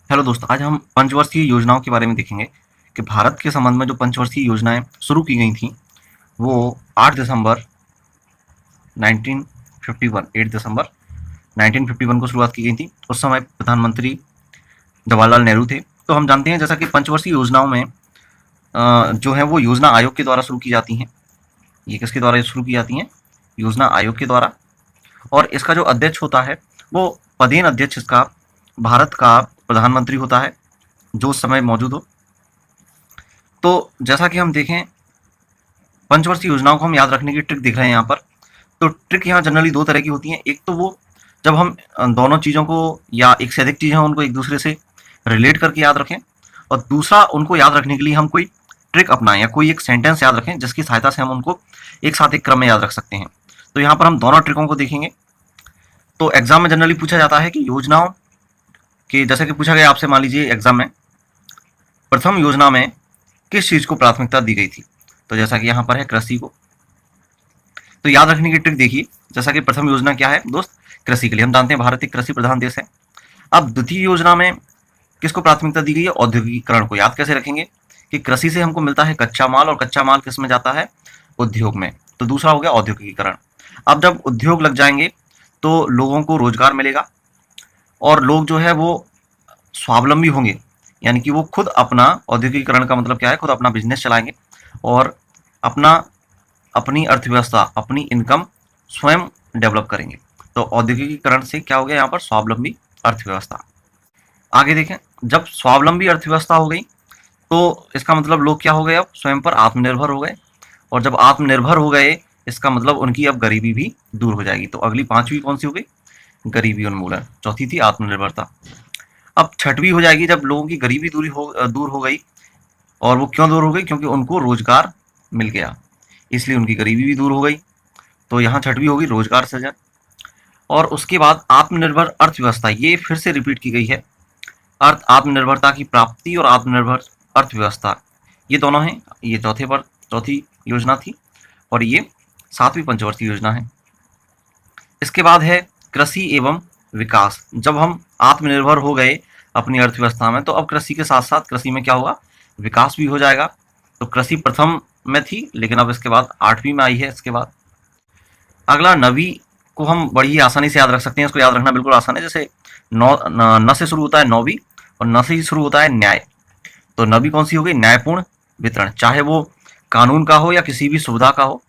Hello दोस्त, आज हम पंचवर्षीय योजनाओं के बारे में देखेंगे कि भारत के संबंध में जो पंचवर्षीय योजनाएं शुरू की गई थी वो 8 दिसंबर 1951 8 दिसंबर 1951 को शुरुआत की गई थी। उस समय प्रधानमंत्री जवाहरलाल नेहरू थे। तो हम जानते हैं जैसा कि पंचवर्षीय योजनाओं में जो है वो योजना आयोग के द्वारा शुरू की जाती हैं। ये किसके द्वारा शुरू की जाती हैं? योजना आयोग के द्वारा। और इसका जो अध्यक्ष होता है वो पदेन अध्यक्ष इसका भारत का प्रधानमंत्री होता है, जो उस समय मौजूद हो। तो जैसा कि हम देखें, पंचवर्षीय योजनाओं को हम याद रखने की ट्रिक देख रहे हैं यहाँ पर। तो ट्रिक यहाँ जनरली दो तरह की होती हैं। एक तो वो जब हम दोनों चीज़ों को या एक से अधिक चीज़ें हैं उनको एक दूसरे से रिलेट करके याद रखें, और दूसरा उनको याद रखने के लिए हम कोई ट्रिक अपनाएं या कोई एक सेंटेंस याद रखें जिसकी सहायता से हम उनको एक साथ एक क्रम में याद रख सकते हैं। तो यहाँ पर हम दोनों ट्रिकों को देखेंगे। तो एग्जाम में जनरली पूछा जाता है कि योजनाओं के, जैसे कि पूछा गया आपसे, मान लीजिए एग्जाम में प्रथम योजना में किस चीज को प्राथमिकता दी गई थी, तो जैसा कि यहाँ पर है कृषि को। तो याद रखने की ट्रिक देखिए, जैसा कि प्रथम योजना क्या है दोस्त? कृषि के लिए। हम जानते हैं भारत एक कृषि प्रधान देश है। अब द्वितीय योजना में किसको प्राथमिकता दी गई है? औद्योगिकरण को। याद कैसे रखेंगे कि कृषि से हमको मिलता है कच्चा माल, और कच्चा माल किस में जाता है? उद्योग में। तो दूसरा हो गया औद्योगिकरण। अब जब उद्योग लग जाएंगे तो लोगों को रोजगार मिलेगा और लोग जो है वो स्वावलंबी होंगे, यानी कि वो खुद अपना, औद्योगिकरण का मतलब क्या है? खुद अपना बिजनेस चलाएंगे और अपना अपनी अर्थव्यवस्था, अपनी इनकम स्वयं डेवलप करेंगे। तो औद्योगिकरण से क्या हो गया यहाँ पर? स्वावलंबी अर्थव्यवस्था। आगे देखें, जब स्वावलंबी अर्थव्यवस्था हो गई तो इसका मतलब लोग क्या हो गए? अब स्वयं पर आत्मनिर्भर हो गए, और जब आत्मनिर्भर हो गए इसका मतलब उनकी अब गरीबी भी दूर हो जाएगी। तो अगली पांचवी कौन सी हो गई? गरीबी उन्मूलन। चौथी थी आत्मनिर्भरता। अब छठवीं हो जाएगी जब लोगों की गरीबी दूर हो गई। और वो क्यों दूर हो गई? क्योंकि उनको रोजगार मिल गया, इसलिए उनकी गरीबी भी दूर हो गई। तो यहाँ छठवीं होगी रोजगार सृजन। और उसके बाद आत्मनिर्भर अर्थव्यवस्था, ये फिर से रिपीट की गई है। आत्मनिर्भरता की प्राप्ति और आत्मनिर्भर अर्थव्यवस्था, ये दोनों हैं। ये चौथी योजना थी, और ये सातवीं पंचवर्षीय योजना है। इसके बाद है कृषि एवं विकास। जब हम आत्मनिर्भर हो गए अपनी अर्थव्यवस्था में, तो अब कृषि के साथ साथ कृषि में क्या होगा? विकास भी हो जाएगा। तो कृषि प्रथम में थी, लेकिन अब इसके बाद आठवीं में आई है। इसके बाद अगला नवी को हम बड़ी ही आसानी से याद रख सकते हैं। इसको याद रखना बिल्कुल आसान है। जैसे न से शुरू होता है नौवीं, और न से ही शुरू होता है न्याय। तो नवी कौन सी हो गई? न्यायपूर्ण वितरण। चाहे वो कानून का हो या किसी भी सुविधा का हो,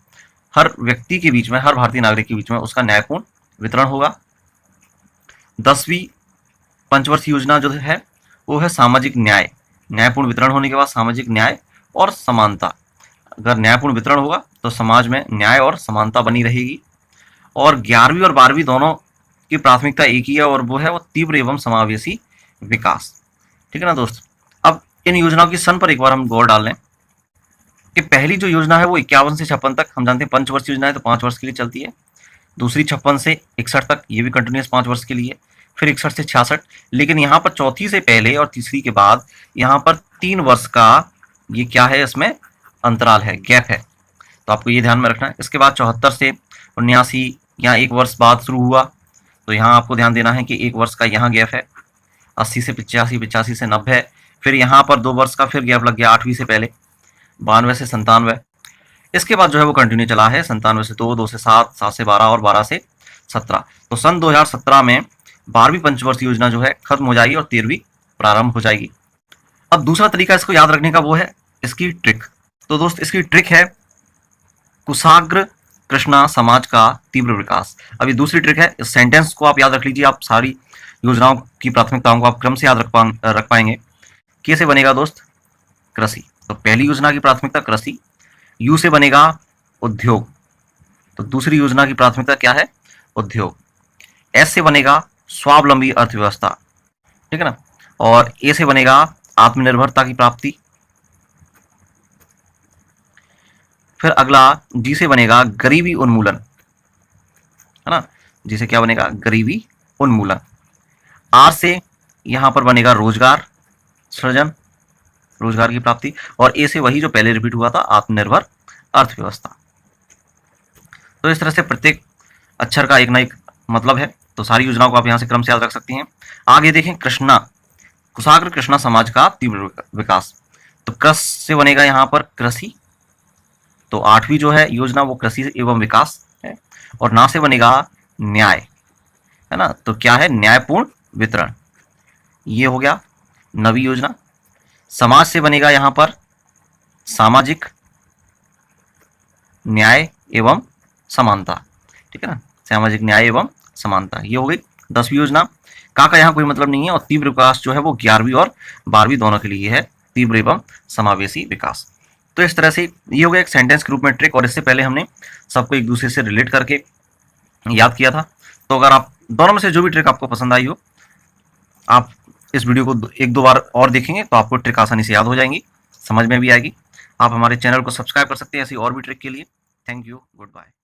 हर व्यक्ति के बीच में, हर भारतीय नागरिक के बीच में उसका न्यायपूर्ण वितरण होगा। 10वीं पंचवर्षीय योजना जो है वो है सामाजिक न्याय। न्यायपूर्ण वितरण होने के बाद सामाजिक न्याय और समानता। अगर न्यायपूर्ण वितरण होगा तो समाज में न्याय और समानता बनी रहेगी। और 11वीं और 12वीं दोनों की प्राथमिकता एक ही है, और वो है वो तीव्र एवं समावेशी विकास। ठीक है ना दोस्त? अब इन योजनाओं की सन पर एक बार हम गौर डाल लें कि पहली जो योजना है वो 51 से 56 तक, हम जानते हैं पंचवर्षीय योजना है तो 5 वर्ष के लिए चलती है। दूसरी 56 से 61 तक, ये भी कंटिन्यूस 5 वर्ष के लिए। फिर 61 से 66। लेकिन यहाँ पर चौथी से पहले और तीसरी के बाद यहाँ पर 3 वर्ष का ये क्या है? इसमें अंतराल है, गैप है। तो आपको ये ध्यान में रखना है। इसके बाद 74 से 79, यहाँ 1 वर्ष बाद शुरू हुआ, तो यहाँ आपको ध्यान देना है कि 1 वर्ष का यहाँ गैप है। 80 से 85, 85 से 90, फिर यहाँ पर 2 वर्ष का फिर गैप लग गया 8वीं से पहले। 92 से 97। इसके बाद जो है वो कंटिन्यू चला है 97 से 2, 2 से 7, 7 से 12 और 12 से 17। तो सन 2017 में 12वीं पंचवर्षीय योजना जो है खत्म हो जाएगी और 13वीं प्रारंभ हो जाएगी। अब दूसरा तरीका इसको याद रखने का वो है इसकी ट्रिक। तो दोस्त इसकी ट्रिक है कुशाग्र कृष्णा समाज का तीव्र विकास। अभी दूसरी ट्रिक है, इस सेंटेंस को आप याद रख लीजिए। आप सारी योजनाओं की प्राथमिकताओं को आप क्रम से याद रख पाएंगे। कैसे बनेगा दोस्त? कृषि। तो पहली योजना की प्राथमिकता कृषि। यू से बनेगा उद्योग, तो दूसरी योजना की प्राथमिकता क्या है? उद्योग। एस से बनेगा स्वावलंबी अर्थव्यवस्था, ठीक है ना। और ए से बनेगा आत्मनिर्भरता की प्राप्ति। फिर अगला जी से बनेगा गरीबी उन्मूलन, है ना। जी से क्या बनेगा? गरीबी उन्मूलन। आर से यहां पर बनेगा रोजगार सृजन, रोजगार की प्राप्ति। और ए से वही जो पहले रिपीट हुआ था, आत्मनिर्भर अर्थव्यवस्था। तो इस तरह से प्रत्येक अक्षर का एक ना एक मतलब है। तो सारी योजनाओं को आप यहां से क्रम से याद रख सकती हैं। आगे देखें कृष्णा। कुशाग्र कृष्णा समाज का तीव्र विकास। तो कृषि से बनेगा यहाँ पर कृषि, तो 8वीं जो है योजना वो कृषि एवं विकास है। और ना से बनेगा न्याय, है ना, तो क्या है, न्यायपूर्ण वितरण, ये हो गया 9वीं योजना। समाज से बनेगा यहाँ पर सामाजिक न्याय एवं समानता, ठीक है ना, सामाजिक न्याय एवं समानता, ये हो गई 10वीं योजना। का यहाँ कोई मतलब नहीं है। और तीव्र विकास जो है वो 11वीं और 12वीं दोनों के लिए है, तीव्र एवं समावेशी विकास। तो इस तरह से ये हो गया एक सेंटेंस के रूप में ट्रिक, और इससे पहले हमने सबको एक दूसरे से रिलेट करके याद किया था। तो अगर आप दोनों में से जो भी ट्रिक आपको पसंद आई हो, आप इस वीडियो को एक दो बार और देखेंगे तो आपको ट्रिक आसानी से याद हो जाएंगी, समझ में भी आएगी। आप हमारे चैनल को सब्सक्राइब कर सकते हैं ऐसी और भी ट्रिक के लिए। Thank you, good bye.